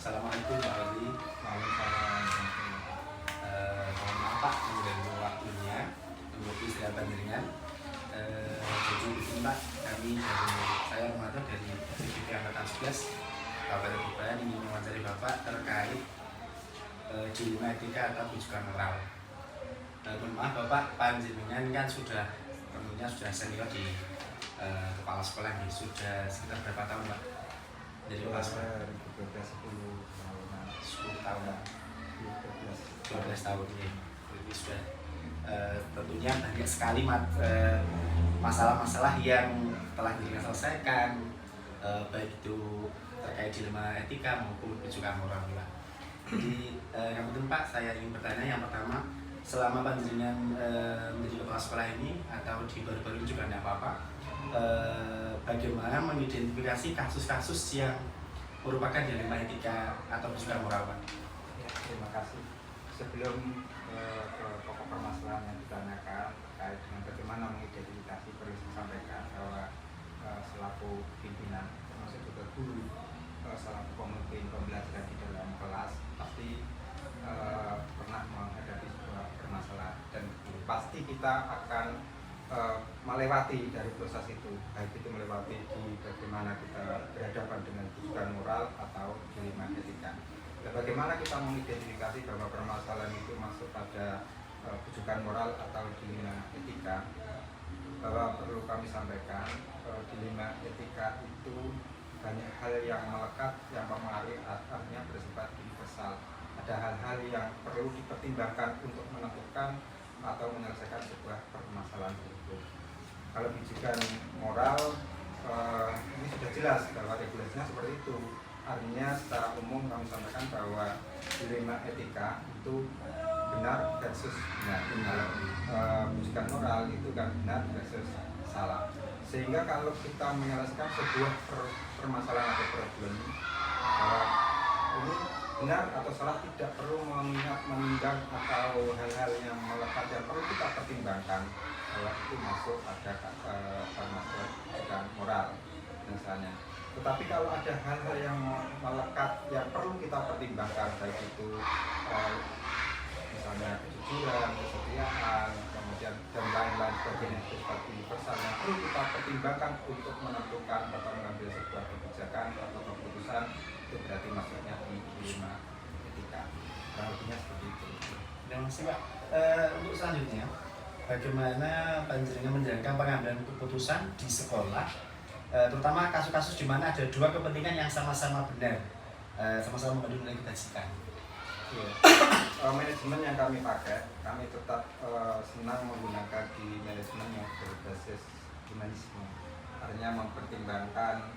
Assalamualaikum Pak Wali. Mohon maaf Pak mengganggu waktunya untuk istirahat panjenengan. Jadi begini Pak, saya Romanto dari SPP Angkatan 11 Kabupaten Tuban ingin mewawancari Bapak terkait dilema etika atau rujukan moral. Mohon maaf Bapak, panjenengan kan tentunya sudah senior di kepala sekolah ini. Sudah sekitar berapa tahun Pak? Jadi kepala sekolah 10 tahun, 12 tahun ya. Jadi sudah tentunya banyak sekali masalah-masalah yang telah diselesaikan, baik itu terkait dilema etika maupun rujukan moral Pak. Jadi yang penting Pak, saya ingin bertanya yang pertama, selama panjenengan menjadi kepala sekolah ini atau di baru-baru juga tidak apa-apa, bagaimana mengidentifikasi kasus-kasus yang merupakan dilema etika atau rujukan moral Pak? Ya, terima kasih. Sebelum ke pokok permasalahan yang ditanyakan terkait dengan bagaimana mengidentifikasi, perlu saya sampaikan bahwa selaku pimpinan termasuk juga guru, selaku pemimpin pembelajaran di dalam kelas pasti pernah menghadapi sebuah permasalahan dan pasti kita akan melewati dari proses itu, baik itu melewati di bagaimana kita berhadapan dengan rujukan moral atau dilema etika. Dan bagaimana kita mengidentifikasi bahwa permasalahan itu masuk pada rujukan moral atau dilema etika, bahwa perlu kami sampaikan dilema etika itu banyak hal yang melekat, yang mempengaruhi, artinya bersifat universal. Ada hal-hal yang perlu dipertimbangkan untuk menentukan atau menyelesaikan sebuah permasalahan tersebut. Kalau rujukan moral, ini sudah jelas bahwa regulasinya seperti itu. Artinya secara umum kami sampaikan bahwa dilema etika itu benar versus benar. Kalau rujukan moral itu kan benar versus salah. Sehingga kalau kita menyelesaikan sebuah permasalahan atau problem, ini benar atau salah tidak perlu meninggal atau hal-hal yang melekat yang perlu kita pertimbangkan bahwa itu masuk pada termasuk rujukan moral misalnya. Tetapi kalau ada hal-hal yang melekat yang perlu kita pertimbangkan, baik itu misalnya kejujuran, kesetiaan, kemudian dan lain-lain sebagainya seperti universal yang perlu kita pertimbangkan untuk menentukan atau mengambil sebuah kebijakan atau keputusan, itu berarti masuknya di dilema etika. Kurang lebihnya seperti itu. Dan Pak, untuk selanjutnya, bagaimana panjenengan menjalankan pengambilan keputusan di sekolah, terutama kasus-kasus di mana ada dua kepentingan yang sama-sama benar, sama-sama mengandung nilai kebajikan. Ya. Manajemen yang kami pakai, kami tetap senang menggunakan di manajemen yang berbasis humanisme. Artinya mempertimbangkan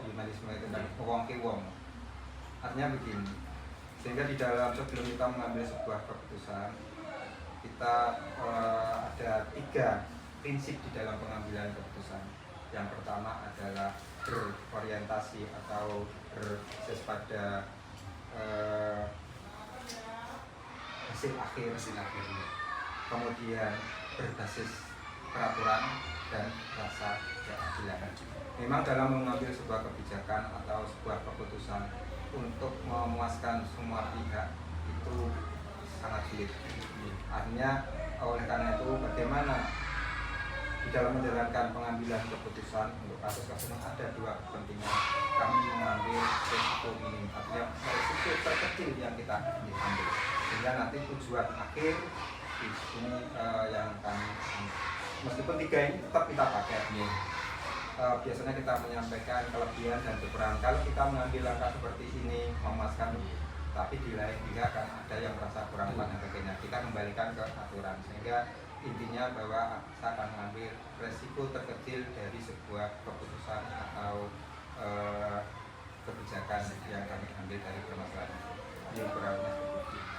humanisme itu dan wong ke wong. Artinya begini, sehingga di dalam sebelum kita mengambil sebuah keputusan, kita ada 3 prinsip di dalam pengambilan keputusan. Yang pertama adalah berorientasi atau berbasis pada hasil akhir. Kemudian berbasis peraturan dan rasa keadilan. Memang dalam mengambil sebuah kebijakan atau sebuah keputusan untuk memuaskan semua pihak itu sangat sulit. Artinya oleh karena itu bagaimana di dalam menjalankan pengambilan keputusan untuk kasus-kasus ada 2 kepentingan. Kami mengambil risiko minim, artinya risiko terkecil yang kita ambil, sehingga nanti tujuan akhir di sini yang kami meskipun 3 ini tetap kita pakai. Biasanya kita menyampaikan kelebihan dan kekurangan. Kalau kita mengambil langkah seperti ini memuaskan, tapi di lain pihak kan ada yang merasa kurang dan sebagainya, kita kembalikan ke aturan, sehingga intinya bahwa saya akan mengambil resiko terkecil dari sebuah keputusan atau kebijakan yang kami ambil dari permasalahan itu. Yang kurangnya seperti itu.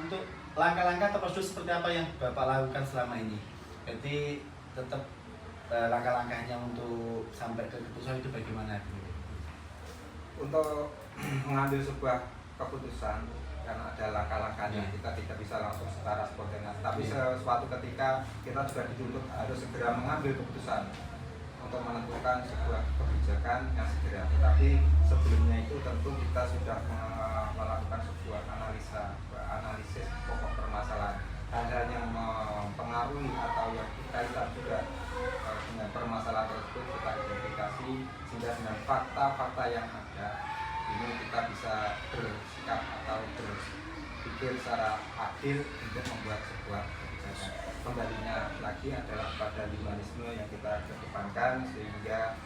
Untuk langkah-langkah atau prosedur seperti apa yang Bapak lakukan selama ini? Berarti tetap langkah-langkahnya untuk sampai ke keputusan itu bagaimana? Untuk mengambil sebuah keputusan karena ada langkah-langkahnya, kita tidak bisa langsung secara spontan. Tapi suatu ketika kita juga dituntut harus segera mengambil keputusan untuk menentukan sebuah kebijakan yang segera. Tapi sebelumnya itu tentu kita sudah melakukan sebuah analisis pokok permasalahan, hal-hal yang mempengaruhi atau yang berkaitan juga dengan permasalahan tersebut kita identifikasi, sehingga dengan fakta-fakta yang ada ini kita bisa bersikap atau berpikir secara adil untuk membuat sebuah kebijakan. Kembalinya lagi adalah pada humanisme yang kita kedepankan, sehingga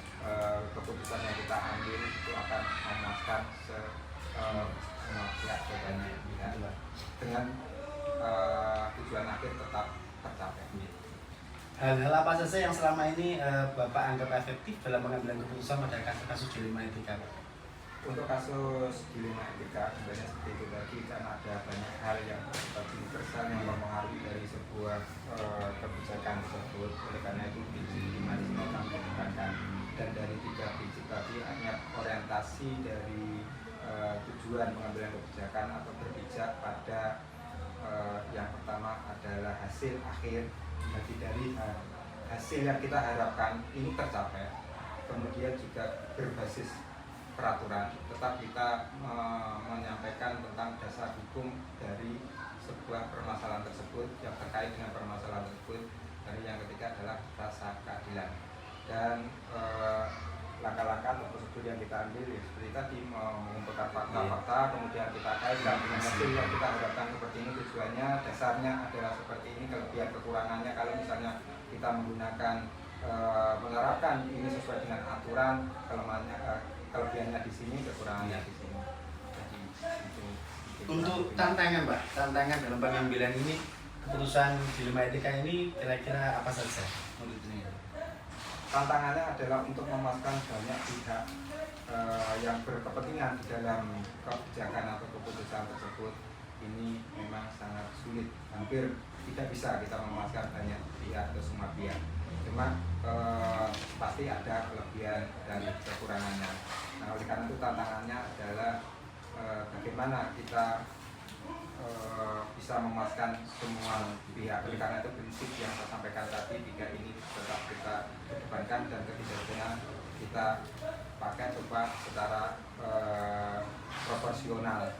keputusan yang kita ambil itu akan memuaskan semua pihak sebanyak pihak dengan tujuan akhir tetap tercapai. Hal-hal apa saja yang selama ini Bapak anggap efektif dalam pengambilan keputusan pada kasus dilema etika? Untuk kasus dilema etika sebenarnya seperti itu tadi, karena ada banyak hal yang bersifat universal yang mempengaruhi dari sebuah kebijakan tersebut. Oleh karena itu prinsip humanisme kami kedepankan, dan dari 3 prinsip tadi hanya orientasi dari tujuan pengambilan kebijakan atau berpijak pada yang pertama adalah hasil akhir. Jadi dari hasil yang kita harapkan ini tercapai, kemudian juga berbasis peraturan, tetap kita menyampaikan tentang dasar hukum dari sebuah permasalahan tersebut yang terkait dengan permasalahan tersebut. Dari yang ketiga adalah rasa keadilan, dan langkah-langkah atau prosedur yang kita ambil ya seperti tadi, mengumpulkan fakta-fakta, kemudian kita kaitkan dengan hasil yang kita harapkan seperti ini, tujuannya dasarnya adalah seperti ini, kelebihan kekurangannya kalau misalnya kita menggunakan menerapkan ini sesuai dengan aturan, kelemahannya kelebihannya di sini, kekurangannya di sini. Jadi itu untuk tantangan, Pak, tantangan dalam pengambilan ini keputusan dilema etika ini kira-kira apa saja menurutnya? Tantangannya adalah untuk memuaskan banyak pihak yang berkepentingan di dalam kebijakan atau keputusan tersebut. Ini memang sangat sulit, hampir tidak bisa kita memuaskan banyak pihak atau semua pihak. Cuma pasti ada kelebihan dan kekurangannya. Nah, oleh karena itu tantangannya adalah bagaimana kita bisa memuaskan semua pihak. Oleh karena itu prinsip yang saya sampaikan tadi, 3 ini tetap kita kedepankan, dan kebijakannya kita pakai coba secara proporsional,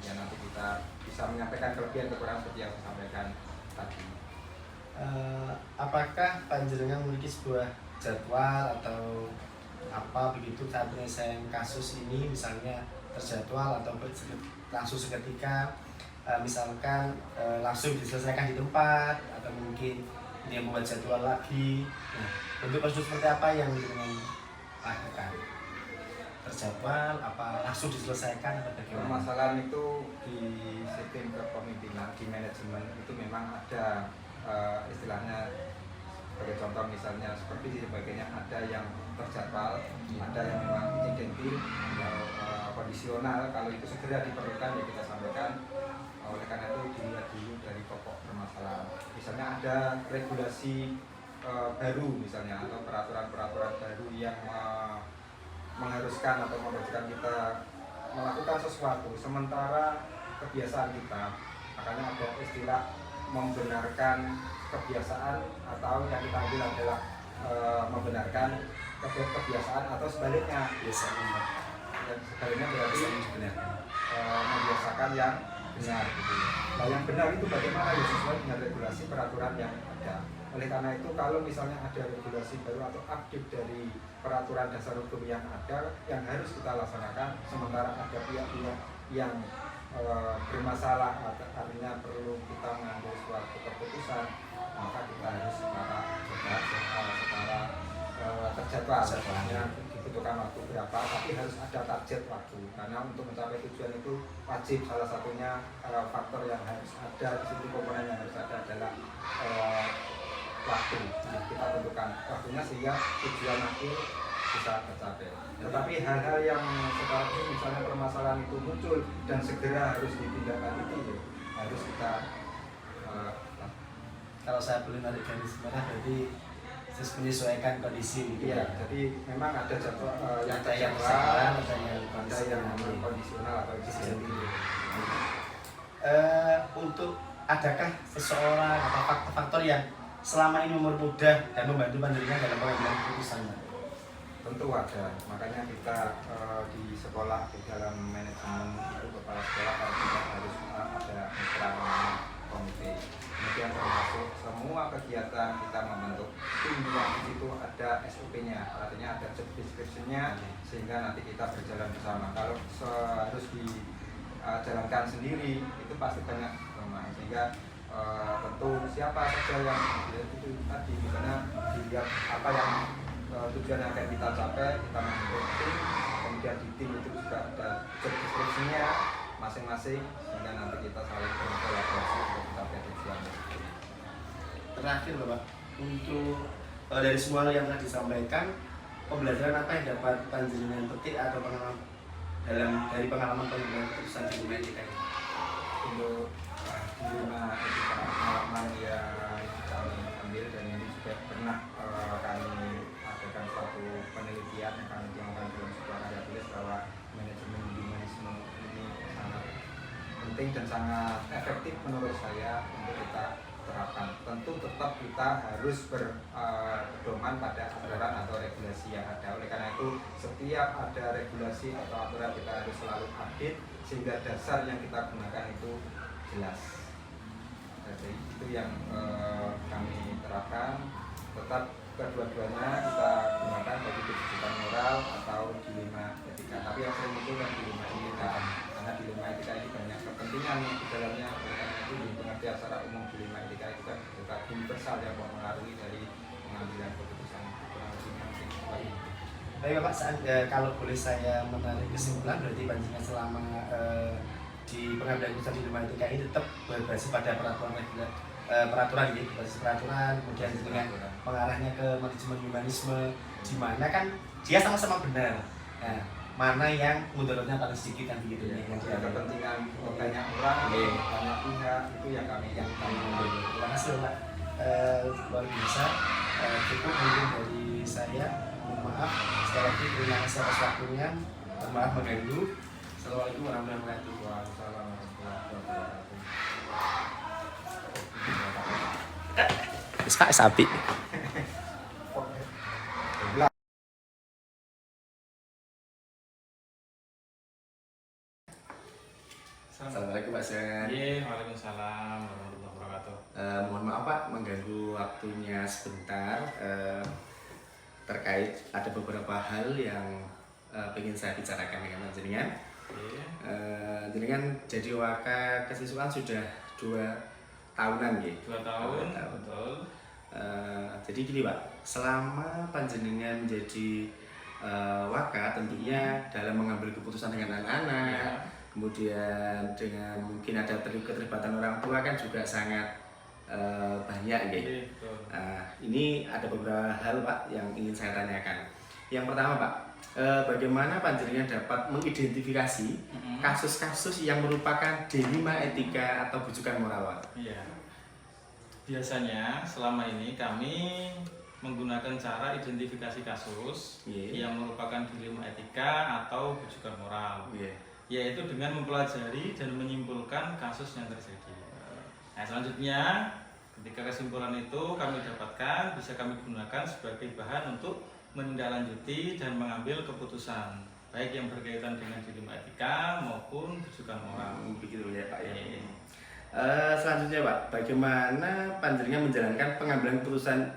ya nanti kita bisa menyampaikan kelebihan kekurangan seperti yang saya sampaikan tadi. Apakah panjenengan memiliki sebuah jadwal atau apa begitu saat penyelesaian kasus ini, misalnya terjadwal atau langsung seketika, misalkan langsung diselesaikan di tempat, atau mungkin dia membuat jadwal lagi? Nah, bentuk prosedur seperti apa yang dengan lakukan? Terjadwal apa langsung diselesaikan atau bagaimana? Permasalahan itu di sistem kepemimpinan, di manajemen itu memang ada istilahnya, sebagai contoh misalnya seperti sebagainya, ada yang terjadwal, ada yang memang incidental atau kondisional. Kalau itu segera diperlukan ya kita sampaikan. Oleh karena itu dilihat dulu dari pokok permasalahan. Misalnya ada regulasi baru misalnya, atau peraturan-peraturan baru yang mengharuskan atau mewajibkan kita melakukan sesuatu, sementara kebiasaan kita, makanya ada istilah membenarkan kebiasaan, atau yang kita ambil adalah membenarkan kebiasaan, atau sebaliknya biasanya. Dan sebaliknya berarti membiasakan yang benar gitu. Nah, yang benar itu bagaimana? Ya sesuai dengan regulasi peraturan yang ada. Oleh karena itu kalau misalnya ada regulasi baru atau update dari peraturan dasar hukum yang ada yang harus kita laksanakan, sementara ada pihak-pihak yang bermasalah, artinya perlu kita mengambil suatu keputusan, maka kita harus secara terjadwal, yang dibutuhkan waktu berapa, tapi harus ada target waktu, karena untuk mencapai tujuan itu wajib salah satunya faktor yang harus ada di situ, komponen yang harus ada adalah kita tentukan waktunya sehingga tujuan akhir bisa tercapai. Tetapi hal-hal yang sekarang ini misalnya permasalahan itu muncul dan segera harus ditindaklanjuti, ya, harus kita kalau saya boleh narik garis merah berarti terus menyesuaikan kondisi gitu iya, jadi memang ada jadwal yang ada yang terjadwal, ada yang kondisional atau eksistensi. Untuk adakah seseorang atau faktor-faktor yang selama ini mempermudah dan membantu panjenengan dalam pengambilan keputusan? Tentu ada, makanya kita di sekolah di dalam manajemen itu kepala sekolah kita harus ada mitra namanya komite. Kemudian termasuk semua kegiatan kita membentuk tim yang di situ ada SOP-nya, artinya ada job description-nya sehingga nanti kita berjalan bersama. Kalau harus dijalankan sendiri itu pasti banyak kelemahan, sehingga tentu siapa saja yang itu tadi misalnya dilihat apa yang tujuan yang akan kita capai, kita membentuk tim, kemudian di tim itu juga ada job description-nya masing-masing sehingga nanti kita saling berkolaborasi untuk mencapai tujuan. Terakhir Bapak, untuk dari semua yang telah disampaikan, pembelajaran apa yang dapat panjenengan petik atau pengalaman dari pengalaman pengambilan keputusan di Dilema Etika ini? Untuk Dilema Etika pengalaman yang kami ambil dan ini juga pernah kami adakan suatu penelitian yang kami tuangkan dalam sebuah karya tulis bahwa manajemen humanisme ini sangat penting dan sangat efektif menurut saya untuk kita terapkan. Tentu tetap kita harus berpedoman pada aturan atau regulasi yang ada. Oleh karena itu setiap ada regulasi atau aturan kita harus selalu update sehingga dasar yang kita gunakan itu jelas. Jadi itu yang kami terapkan. Tetap kedua-duanya kita gunakan bagi kebijakan moral atau dilema etika. Tapi yang sering itu kan dilema etika, karena dilema etika ini banyak kepentingan di dalamnya. Karena itu di pengertian secara umum dilema etika itu kan juga universal yang mempengaruhi dari pengambilan keputusan masing-masing. Baik Bapak, kalau boleh saya menarik kesimpulan, berarti panjenengan selama di pengambilan keputusan di Dilema Etika ini tetap berbasis pada peraturan gitu, basis peraturan, kemudian dengan mengarahnya ke manajemen humanisme, di mana kan dia sama-sama benar. Nah, mana yang mudaratnya paling sedikit kan begitu ya? Yang kepentingan banyak orang, banyak pihak itu yang kami ambil. Terima kasih Pak, luar biasa. Cukup mungkin dari saya. Mohon maaf sekali lagi, terima kasih atas waktunya. Mohon maaf mengganggu. Assalamualaikum warahmatullahi wabarakatuh. Waalaikumsalam warahmatullahi wabarakatuh. Pak sapi. Assalamualaikum Pak Sen. Iya, waalaikumsalam warahmatullahi wabarakatuh. Mohon maaf Pak mengganggu waktunya sebentar. Terkait ada beberapa hal yang ingin saya bicarakan dengan panjenengan. Jenengan jadi waka kesiswaan sudah 2 tahunan ya? 2 tahun, betul. Jadi gini Pak, selama panjenengan menjadi waka tentunya dalam mengambil keputusan dengan anak-anak, kemudian dengan mungkin ada keterlibatan orang tua kan juga sangat banyak ya. Ini ada beberapa hal Pak yang ingin saya tanyakan. Yang pertama Pak, bagaimana panjenengan dapat mengidentifikasi kasus-kasus yang merupakan dilema etika atau bujukan moral Pak? Iya. Biasanya selama ini kami menggunakan cara identifikasi kasus yang merupakan dilema etika atau bujukan moral, yaitu dengan mempelajari dan menyimpulkan kasus yang terjadi. Nah, selanjutnya ketika kesimpulan itu kami dapatkan, bisa kami gunakan sebagai bahan untuk menindaklanjuti dan mengambil keputusan, baik yang berkaitan dengan dilema etika maupun bujukan moral. Begitu ya Pak ya. Selanjutnya Pak, bagaimana panjenengan menjalankan pengambilan keputusan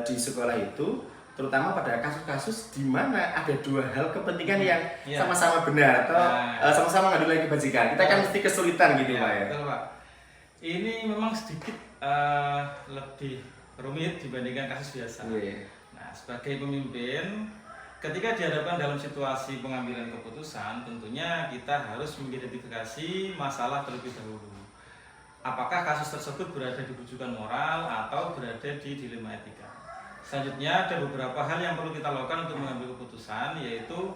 di sekolah itu, terutama pada kasus-kasus di mana ada 2 hal kepentingan yang sama-sama benar atau sama-sama mengandung kebajikan. Kita kan mesti kesulitan gitu Pak ya. Betul Pak. Ini memang sedikit lebih rumit dibandingkan kasus biasa. Nah, sebagai pemimpin, ketika dihadapkan dalam situasi pengambilan keputusan, tentunya kita harus mengidentifikasi masalah terlebih dahulu. Apakah kasus tersebut berada di bujukan moral atau berada di dilema etika? Selanjutnya ada beberapa hal yang perlu kita lakukan untuk mengambil keputusan, yaitu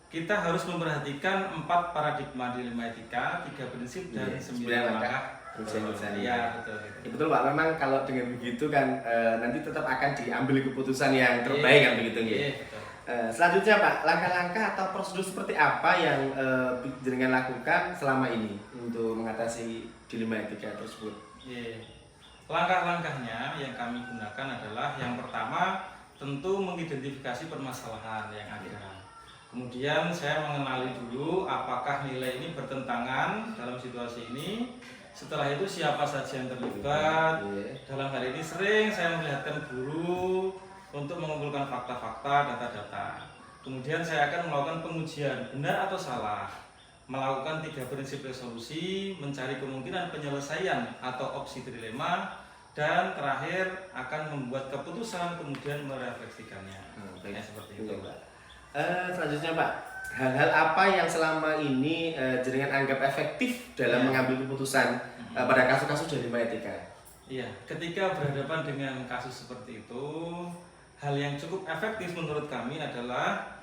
kita harus memperhatikan 4 paradigma dilema etika, 3 prinsip dan 9 langkah. Iya betul. Ya, betul Pak. Memang kalau dengan begitu kan nanti tetap akan diambil keputusan yang terbaik kan begitu ya. Selanjutnya Pak, langkah-langkah atau prosedur seperti apa yang jenengan lakukan selama ini untuk mengatasi dilema etika tersebut? Langkah-langkahnya yang kami gunakan adalah yang pertama tentu mengidentifikasi permasalahan yang ada. Kemudian saya mengenali dulu apakah nilai ini bertentangan dalam situasi ini. Setelah itu siapa saja yang terlibat. Dalam hal ini sering saya melihatkan guru untuk mengumpulkan fakta-fakta, data-data. Kemudian saya akan melakukan pengujian benar atau salah, melakukan 3 prinsip resolusi, mencari kemungkinan penyelesaian atau opsi dilema, dan terakhir akan membuat keputusan kemudian merefleksikannya. Seperti itu. Selanjutnya Pak, hal-hal apa yang selama ini jenengan anggap efektif dalam mengambil keputusan pada kasus-kasus dilema etika? Iya, ketika berhadapan dengan kasus seperti itu, hal yang cukup efektif menurut kami adalah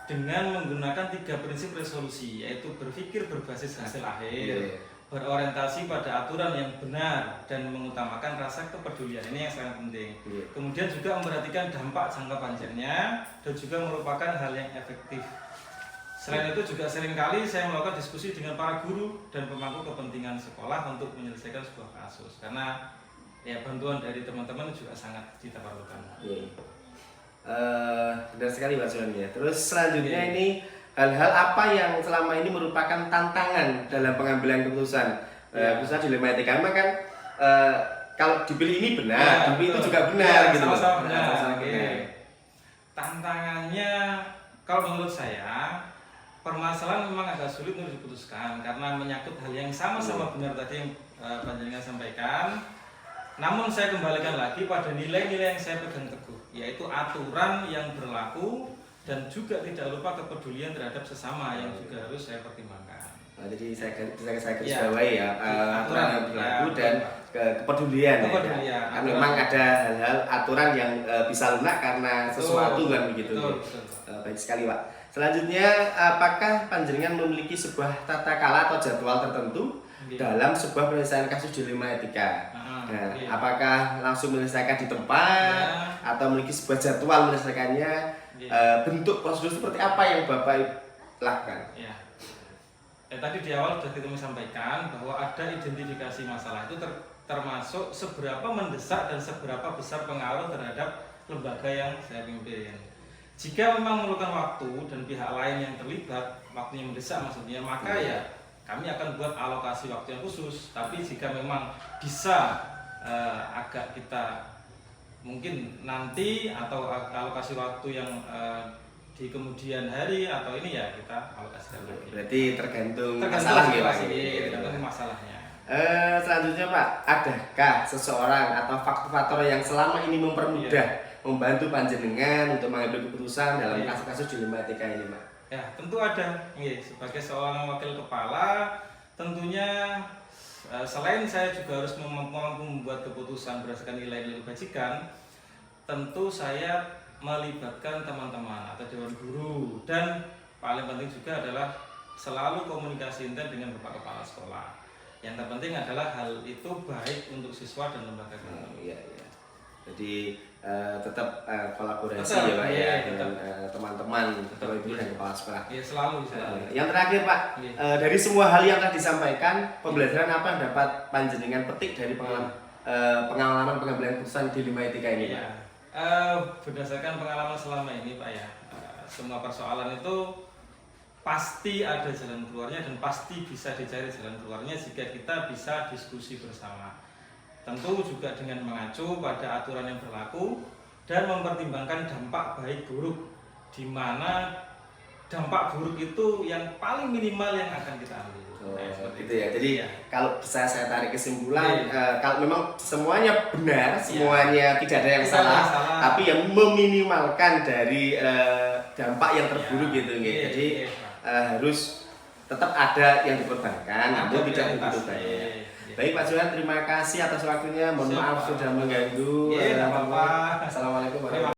dengan menggunakan 3 prinsip resolusi, yaitu berpikir berbasis hasil akhir, berorientasi pada aturan yang benar, dan mengutamakan rasa kepedulian. Ini yang sangat penting. Kemudian juga memperhatikan dampak jangka panjangnya dan juga merupakan hal yang efektif. Selain itu juga seringkali saya melakukan diskusi dengan para guru dan pemangku kepentingan sekolah untuk menyelesaikan sebuah kasus, karena ya bantuan dari teman-teman juga sangat diperlukan. Benar sekali Pak Suwan ya. Terus selanjutnya ini hal-hal apa yang selama ini merupakan tantangan dalam pengambilan keputusan, khususnya dilema etika? Memang kan kalau dipilih ini benar, dipilih itu juga benar gitu. Sama-sama benar. Tantangannya kalau menurut saya, permasalahan memang agak sulit untuk diputuskan karena menyangkut hal yang sama-sama benar tadi yang panjenengan sampaikan. Namun saya kembalikan lagi pada nilai-nilai yang saya pegang teguh, yaitu aturan yang berlaku dan juga tidak lupa kepedulian terhadap sesama yang juga harus saya pertimbangkan. Jadi saya garis bawahi ya, aturan yang berlaku dan kepedulian. Kan memang ada hal-hal aturan yang bisa lunak karena sesuatu kan begitu. Baik sekali Pak. Selanjutnya, apakah panjenengan memiliki sebuah tata kala atau jadwal tertentu dalam sebuah penyelesaian kasus dilema etika? Apakah langsung menyelesaikan di tempat atau memiliki sebuah jadwal menyelesaikannya? Bentuk prosedur seperti apa yang Bapak lakukan? Tadi di awal sudah kita sampaikan bahwa ada identifikasi masalah itu termasuk seberapa mendesak dan seberapa besar pengaruh terhadap lembaga yang saya pimpin. Jika memang memerlukan waktu dan pihak lain yang terlibat, waktunya mendesak maksudnya, maka ya kami akan buat alokasi waktu yang khusus. Tapi jika memang bisa agak kita mungkin nanti atau alokasi waktu yang di kemudian hari atau ini ya kita alokasikan lagi. Berarti tergantung masalah ya Pak. Tergantung masalahnya. Selanjutnya Pak, adakah seseorang atau faktor-faktor yang selama ini mempermudah membantu panjenengan untuk mengambil keputusan dalam kasus-kasus dilema etika ini Pak? Ya tentu ada. Sebagai seorang wakil kepala, tentunya selain saya juga harus mampu membuat keputusan berdasarkan nilai-nilai kebajikan, tentu saya melibatkan teman-teman atau dewan guru, dan paling penting juga adalah selalu komunikasi intens dengan Bapak Kepala Sekolah. Yang terpenting adalah hal itu baik untuk siswa dan lembaga kami. Jadi tetap kolaborasi ya Pak ya dengan teman-teman, Bapak Ibu dan Kepala Sekolah. Selalu. Yang terakhir Pak, dari semua hal yang telah disampaikan, pembelajaran apa yang dapat panjenengan petik dari pengalaman pengambilan keputusan dilema etika ini Pak? Berdasarkan pengalaman selama ini Pak ya, semua persoalan itu pasti ada jalan keluarnya dan pasti bisa dicari jalan keluarnya jika kita bisa diskusi bersama. Tentu juga dengan mengacu pada aturan yang berlaku dan mempertimbangkan dampak baik buruk, di mana dampak buruk itu yang paling minimal yang akan kita ambil. Seperti itu ya. Jadi kalau bisa saya tarik kesimpulan, kalau memang semuanya benar, semuanya tidak ada yang salah, tapi yang meminimalkan dari dampak yang terburuk gitu. Jadi harus tetap ada yang dikorbankan, namun tidak begitu banyak. Baik Pak Johan, terima kasih atas waktunya. Mohon Siap, maaf Pak. sudah mengganggu. Iya, tidak apa-apa. Assalamualaikum Terima warahmatullahi wabarakatuh.